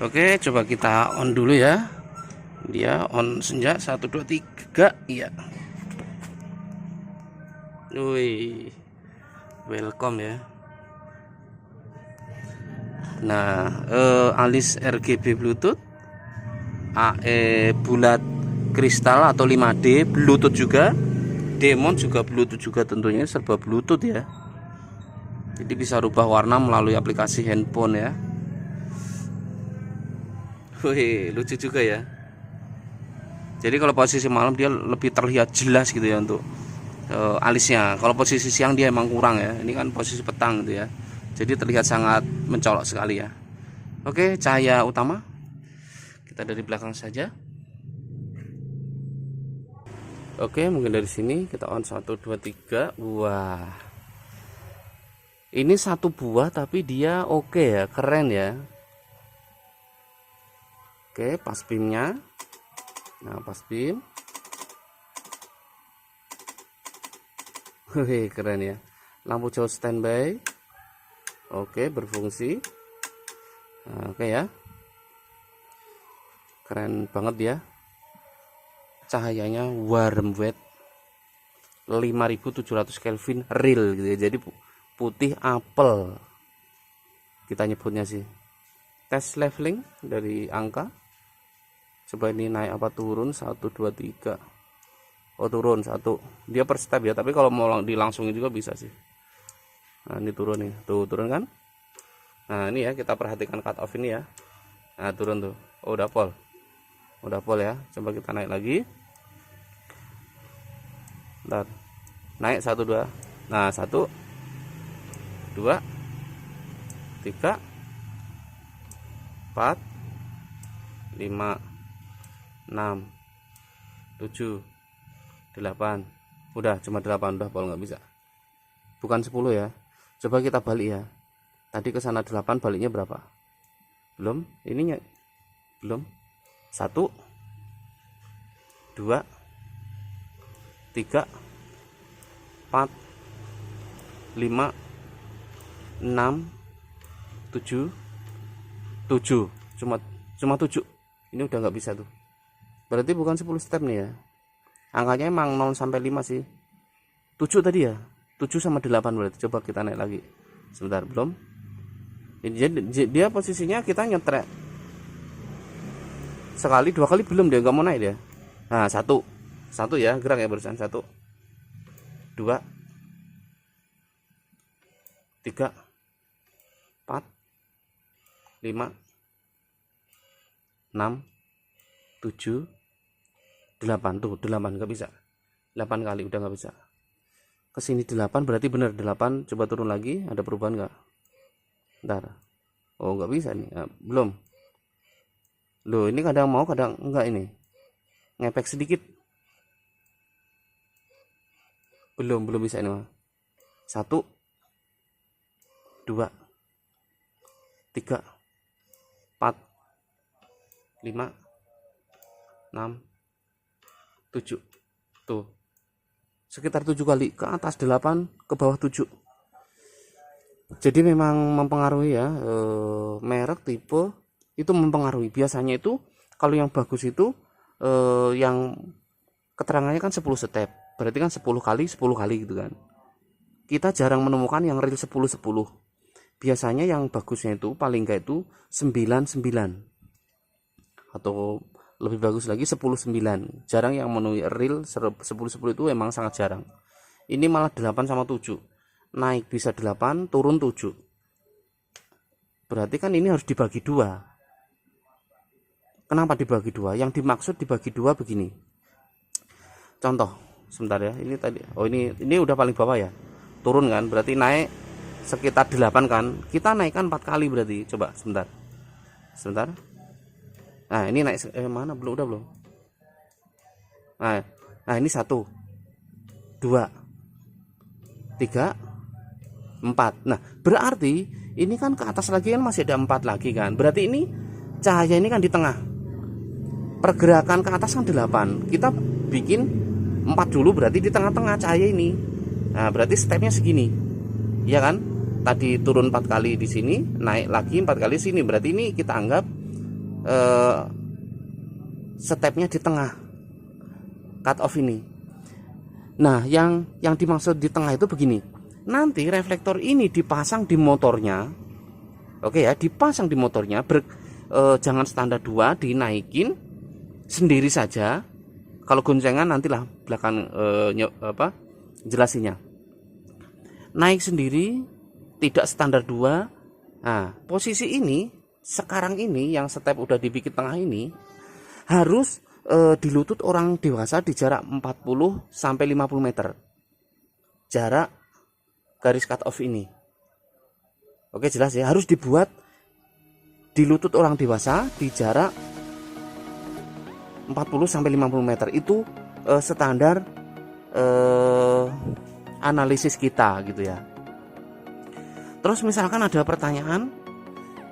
Oke, coba kita on dulu ya. Dia on senja 1 2 3. Iya. Wih. Welcome ya. Nah, alis RGB Bluetooth, AE bulat kristal atau 5D Bluetooth juga, Demon juga Bluetooth juga, tentunya serba Bluetooth ya. Jadi bisa rubah warna melalui aplikasi handphone ya. Wih, lucu juga ya. Jadi kalau posisi malam dia lebih terlihat jelas gitu ya untuk alisnya. Kalau posisi siang dia emang kurang ya. Ini kan posisi petang gitu ya. Jadi terlihat sangat mencolok sekali ya. Oke, cahaya utama kita dari belakang saja. Oke, mungkin dari sini kita on 1 2 3. Wah, ini satu buah tapi dia oke ya, keren ya. Oke, pas pimnya. Nah, pas pim. Wih, keren ya. Lampu jauh standby. Oke, berfungsi. Nah, oke ya. Keren banget ya. Cahayanya warm wet 5700 Kelvin real gitu ya. Jadi putih apel kita nyebutnya sih. Tes leveling dari angka. Coba ini naik apa turun 1 2 3. Oh, turun 1. Dia per step ya, tapi kalau mau dilangsungin juga bisa sih. Nah, ini turun nih. Tuh, turun kan? Nah, ini ya kita perhatikan cut off ini ya. Nah, turun tuh. Oh, udah pol. Udah pol ya. Coba kita naik lagi. Bentar. Naik 1 2. Nah, 1 2 3 4 5 6 7 8. Udah cuma 8, udah pol, nggak bisa. Bukan 10 ya. Coba kita balik ya. Tadi ke sana 8, baliknya berapa? Belum, ininya belum. 1 2 3 4 5 6 7 7. Cuma 7. Ini udah nggak bisa tuh. Berarti bukan 10 step nih ya. Angkanya emang 0 sampai 5 sih. 7 tadi ya. 7 sama 8 berarti. Coba kita naik lagi. Sebentar, belum. Jadi dia posisinya kita nyetrek sekali, 2 kali belum, dia nggak mau naik dia. Nah, 1 ya, gerak ya barusan. 1 2 3 4 5 6 7 8. Tuh 8 nggak bisa. 8 kali udah nggak bisa. Kesini 8 berarti bener 8. Coba turun lagi, ada perubahan nggak? Ntar. Oh, nggak bisa nih. Nah, belum. Loh, ini kadang mau kadang enggak, ini ngepek sedikit. Belum bisa ini mah. 1 2 3 4 5 6 7. Tuh. Sekitar 7 kali, ke atas 8, ke bawah 7. Jadi memang mempengaruhi ya, merek, tipe itu mempengaruhi. Biasanya itu kalau yang bagus itu yang keterangannya kan 10 step. Berarti kan 10 kali gitu kan. Kita jarang menemukan yang real 10. Biasanya yang bagusnya itu paling enggak itu 9 atau lebih bagus lagi 10 9. Jarang yang memenuhi real 10 itu emang sangat jarang. Ini malah 8 sama 7. Naik bisa 8, turun 7. Berarti kan ini harus dibagi 2. Kenapa dibagi 2? Yang dimaksud dibagi 2 begini. Contoh, sebentar ya. Ini tadi. Oh, ini udah paling bawah ya. Turun kan? Berarti naik sekitar 8 kan? Kita naikkan 4 kali berarti. Coba sebentar. Nah, ini naik mana? Belum, udah belum? Nah, ini 1 2 3 4. Nah, berarti ini kan ke atas lagi kan masih ada 4 lagi kan. Berarti ini cahaya ini kan di tengah. Pergerakan ke atas kan 8. Kita bikin 4 dulu, berarti di tengah-tengah cahaya ini. Nah, berarti stepnya segini. Iya kan? Tadi turun 4 kali di sini, naik lagi 4 kali sini. Berarti ini kita anggap stepnya di tengah cut off ini. Nah, yang dimaksud di tengah itu begini. Nanti reflektor ini dipasang di motornya. Oke ya, dipasang di motornya, jangan standar 2, dinaikin sendiri saja. Kalau goncengan nantilah belakang jelasinya. Naik sendiri, tidak standar 2. Nah, posisi ini sekarang ini yang step udah dibikin tengah ini harus di lutut orang dewasa di jarak 40 sampai 50 meter. Jarak garis cut off ini. Oke, jelas ya, harus dibuat di lutut orang dewasa di jarak 40 sampai 50 meter. Itu standar analisis kita gitu ya. Terus misalkan ada pertanyaan,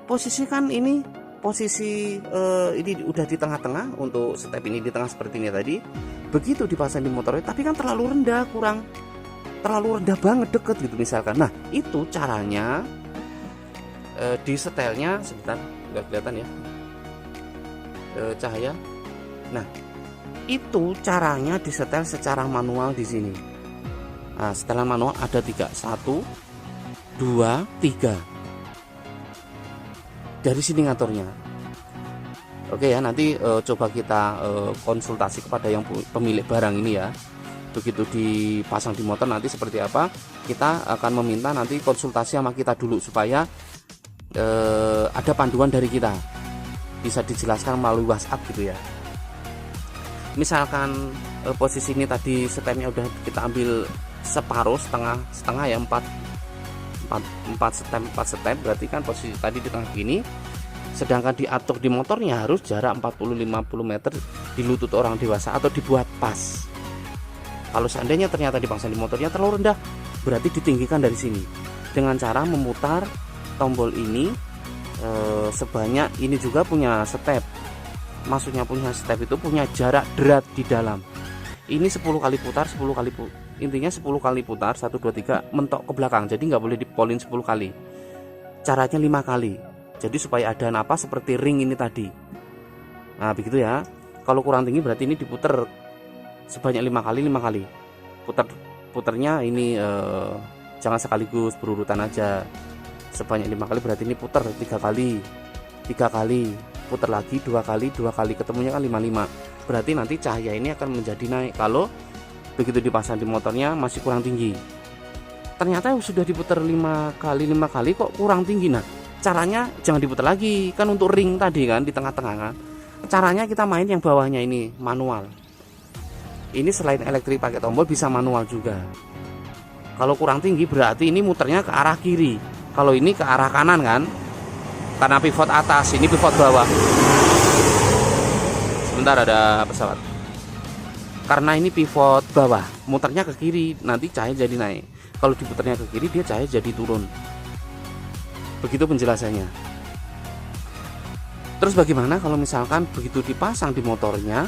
posisi ini udah di tengah-tengah, untuk step ini di tengah seperti ini tadi. Begitu dipasang di motornya, tapi kan terlalu rendah, terlalu rendah banget, deket gitu misalkan. Nah, itu caranya di setelnya, sebentar, nggak kelihatan ya cahaya. Nah, itu caranya disetel secara manual di sini. Nah, setelan manual ada 3, 1, 2, 3. Dari sini ngaturnya. Oke ya, nanti coba kita konsultasi kepada yang pemilik barang ini ya. Begitu dipasang di motor nanti seperti apa, kita akan meminta nanti konsultasi sama kita dulu supaya ada panduan dari kita, bisa dijelaskan melalui WhatsApp gitu ya. Misalkan posisi ini tadi stepnya udah kita ambil separuh, setengah ya, 4 step, berarti kan posisi tadi di tengah gini. Sedangkan diatur di motornya harus jarak 40-50 meter di lutut orang dewasa atau dibuat pas. Kalau seandainya ternyata dipasang di motornya terlalu rendah, berarti ditinggikan dari sini dengan cara memutar tombol ini sebanyak ini. Juga punya step, maksudnya punya step itu punya jarak derat di dalam. Ini 10 kali putar, 10 kali intinya 10 kali putar, 1, 2, 3 mentok ke belakang. Jadi nggak boleh dipolin 10 kali, caranya 5 kali. Jadi supaya ada napas seperti ring ini tadi. Nah begitu ya. Kalau kurang tinggi berarti ini diputer sebanyak 5 kali. Puternya ini jangan sekaligus, berurutan aja. Sebanyak 5 kali berarti ini puter 3 kali, puter lagi 2 kali, ketemunya kan 5. Berarti nanti cahaya ini akan menjadi naik. Kalau begitu dipasang di motornya masih kurang tinggi. Ternyata sudah diputar 5 kali kok kurang tinggi. Nah, caranya jangan diputar lagi, kan untuk ring tadi kan di tengah-tengah kan. Caranya kita main yang bawahnya ini manual. Ini selain elektrik pakai tombol bisa manual juga. Kalau kurang tinggi berarti ini muternya ke arah kiri. Kalau ini ke arah kanan kan, karena pivot atas, ini pivot bawah. Sebentar, ada pesawat. Karena ini pivot bawah, muternya ke kiri, nanti cahaya jadi naik. Kalau diputarnya ke kiri, dia cahaya jadi turun. Begitu penjelasannya. Terus bagaimana kalau misalkan begitu dipasang di motornya,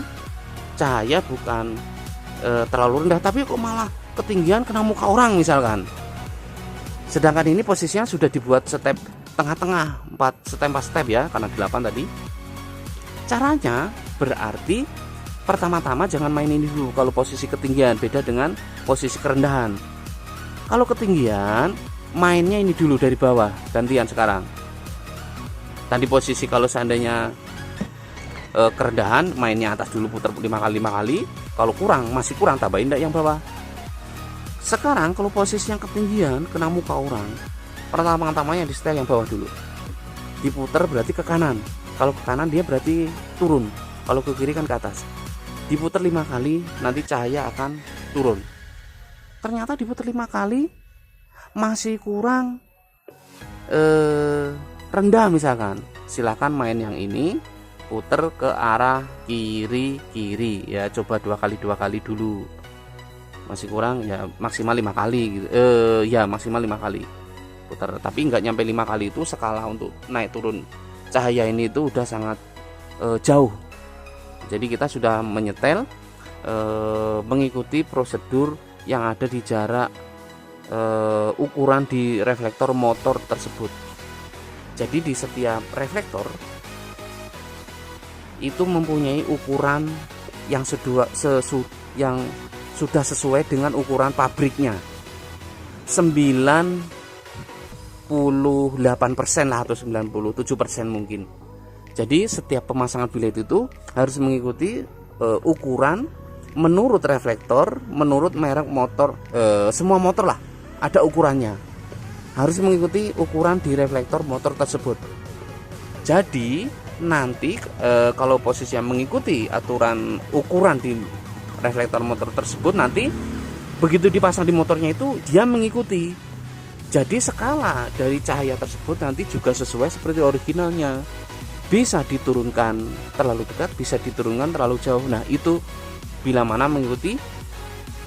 cahaya bukan terlalu rendah, tapi kok malah ketinggian kena muka orang misalkan. Sedangkan ini posisinya sudah dibuat step tengah-tengah, 4 step ya, karena 8 tadi. Caranya berarti pertama-tama jangan main ini dulu. Kalau posisi ketinggian beda dengan posisi kerendahan. Kalau ketinggian mainnya ini dulu dari bawah, gantian sekarang. Tadi posisi kalau seandainya kerendahan, mainnya atas dulu, putar 5 kali. Kalau masih kurang, tambahin yang bawah. Sekarang kalau posisi yang ketinggian kena muka orang, pertama-tamanya di setel yang bawah dulu. Diputar berarti ke kanan. Kalau ke kanan dia berarti turun. Kalau ke kiri kan ke atas. Diputar 5 kali, nanti cahaya akan turun. Ternyata diputar 5 kali masih kurang rendah misalkan. Silahkan main yang ini, putar ke arah kiri ya, coba 2 kali dulu. Masih kurang ya, maksimal 5 kali gitu. Ya maksimal 5 kali putar, tapi nggak nyampe 5 kali. Itu skala untuk naik turun cahaya ini itu udah sangat jauh. Jadi kita sudah menyetel mengikuti prosedur yang ada di jarak ukuran di reflektor motor tersebut. Jadi di setiap reflektor itu mempunyai ukuran yang yang sudah sesuai dengan ukuran pabriknya, 98% lah atau 97% mungkin. Jadi setiap pemasangan bilet itu harus mengikuti ukuran menurut reflektor, menurut merek motor, semua motor lah ada ukurannya, harus mengikuti ukuran di reflektor motor tersebut. Jadi nanti kalau posisinya mengikuti aturan ukuran di reflektor motor tersebut, nanti begitu dipasang di motornya itu dia mengikuti. Jadi skala dari cahaya tersebut nanti juga sesuai seperti originalnya, bisa diturunkan terlalu dekat, bisa diturunkan terlalu jauh. Nah itu bila mana mengikuti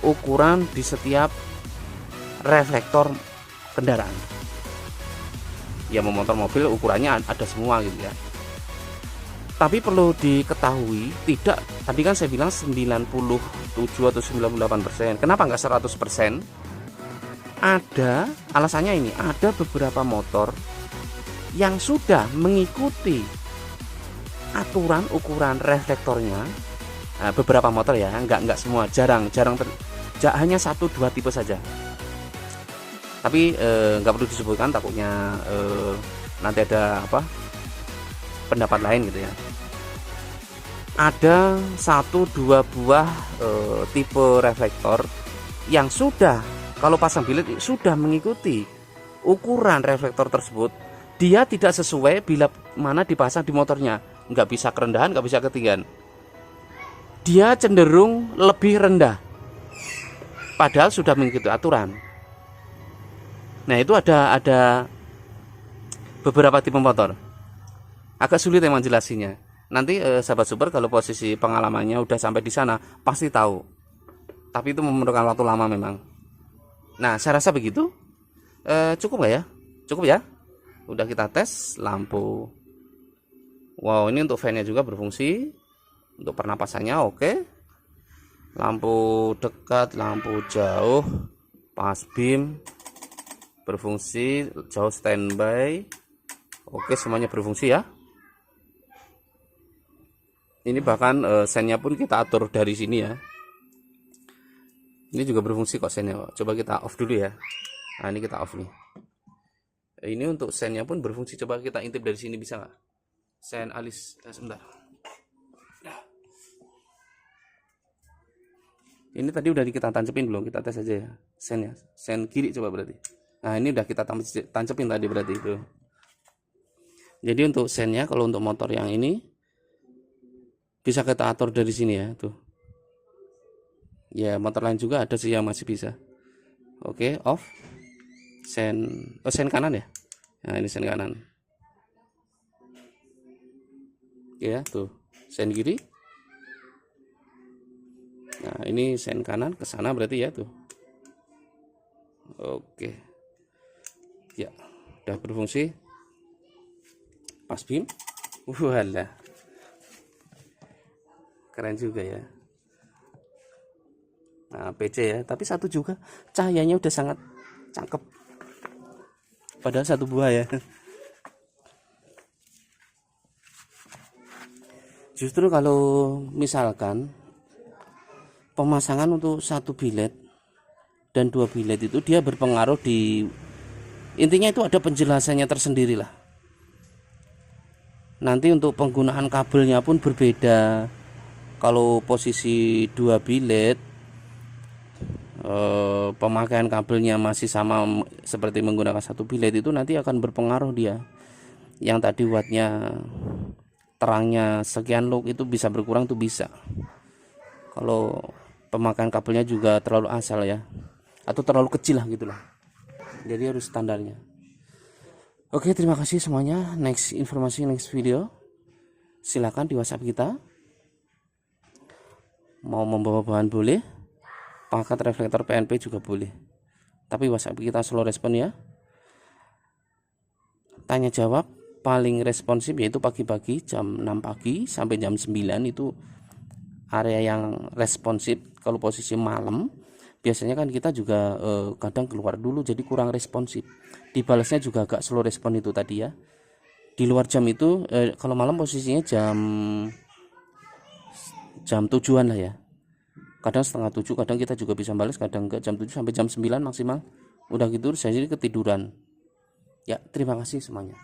ukuran di setiap reflektor kendaraan. Ya mau motor mobil ukurannya ada semua gitu ya. Tapi perlu diketahui, tidak, tadi kan saya bilang 97 atau 98%. Kenapa nggak 100%? Ada alasannya ini, ada beberapa motor yang sudah mengikuti aturan ukuran reflektornya. Nah, beberapa motor ya, nggak semua, jarang hanya 1-2 tipe saja. Tapi nggak perlu disebutkan, takutnya nanti ada pendapat lain gitu ya. Ada 1-2 buah tipe reflektor yang sudah, kalau pasang bilet sudah mengikuti ukuran reflektor tersebut, dia tidak sesuai bila mana dipasang di motornya, nggak bisa kerendahan, nggak bisa ketinggian, dia cenderung lebih rendah padahal sudah mengikuti aturan. Nah itu ada beberapa tipe motor, agak sulit emang jelasinnya. Nanti sahabat super kalau posisi pengalamannya udah sampai di sana pasti tahu, tapi itu memerlukan waktu lama memang. Nah saya rasa begitu. Cukup nggak ya? Cukup ya. Udah kita tes lampu. Wow, ini untuk fan-nya juga berfungsi. Untuk pernapasannya oke. Lampu dekat, lampu jauh, pas beam berfungsi, jauh standby. Oke, semuanya berfungsi ya. Ini bahkan sennya pun kita atur dari sini ya. Ini juga berfungsi kok sennya. Coba kita off dulu ya. Nah ini kita off nih. Ini untuk sennya pun berfungsi. Coba kita intip dari sini, bisa nggak? Sen alis, sebentar. Ini tadi udah kita tancepin belum? Kita tes aja ya sennya. Sen kiri coba berarti. Nah ini udah kita tancepin tadi berarti itu. Jadi untuk sennya kalau untuk motor yang ini bisa kita atur dari sini ya tuh. Ya motor lain juga ada sih yang masih bisa. Oke, off. Sen kanan ya. Nah ini sen kanan. Ya tuh sen kiri. Nah ini sen kanan ke sana berarti ya tuh. Oke ya udah berfungsi. Pas beam, walah keren juga ya. Nah PC ya, tapi satu juga cahayanya udah sangat cakep, padahal satu buah ya. Justru kalau misalkan pemasangan untuk satu bilet dan 2 bilet itu dia berpengaruh di, intinya itu ada penjelasannya tersendiri lah. Nanti untuk penggunaan kabelnya pun berbeda. Kalau posisi 2 bilet pemakaian kabelnya masih sama seperti menggunakan satu bilet, itu nanti akan berpengaruh dia. Yang tadi wattnya, terangnya sekian lux itu bisa berkurang tuh bisa. Kalau pemakaian kabelnya juga terlalu asal ya, atau terlalu kecil lah gitulah. Jadi harus standarnya. Oke, terima kasih semuanya. Next informasi, next video. Silakan di WhatsApp kita. Mau membawa bahan boleh, paket reflektor PNP juga boleh. Tapi WhatsApp kita slow respon ya. Tanya jawab paling responsif yaitu pagi-pagi jam 6 pagi sampai jam 9 itu area yang responsif. Kalau posisi malam biasanya kan kita juga kadang keluar dulu jadi kurang responsif. Dibalasnya juga agak slow respon itu tadi ya. Di luar jam itu kalau malam posisinya jam jam 7-an lah ya. Kadang setengah 7, kadang kita juga bisa balas, kadang enggak. Jam 7 sampai jam 9 maksimal. Udah gitu saya jadi ketiduran. Ya, terima kasih semuanya.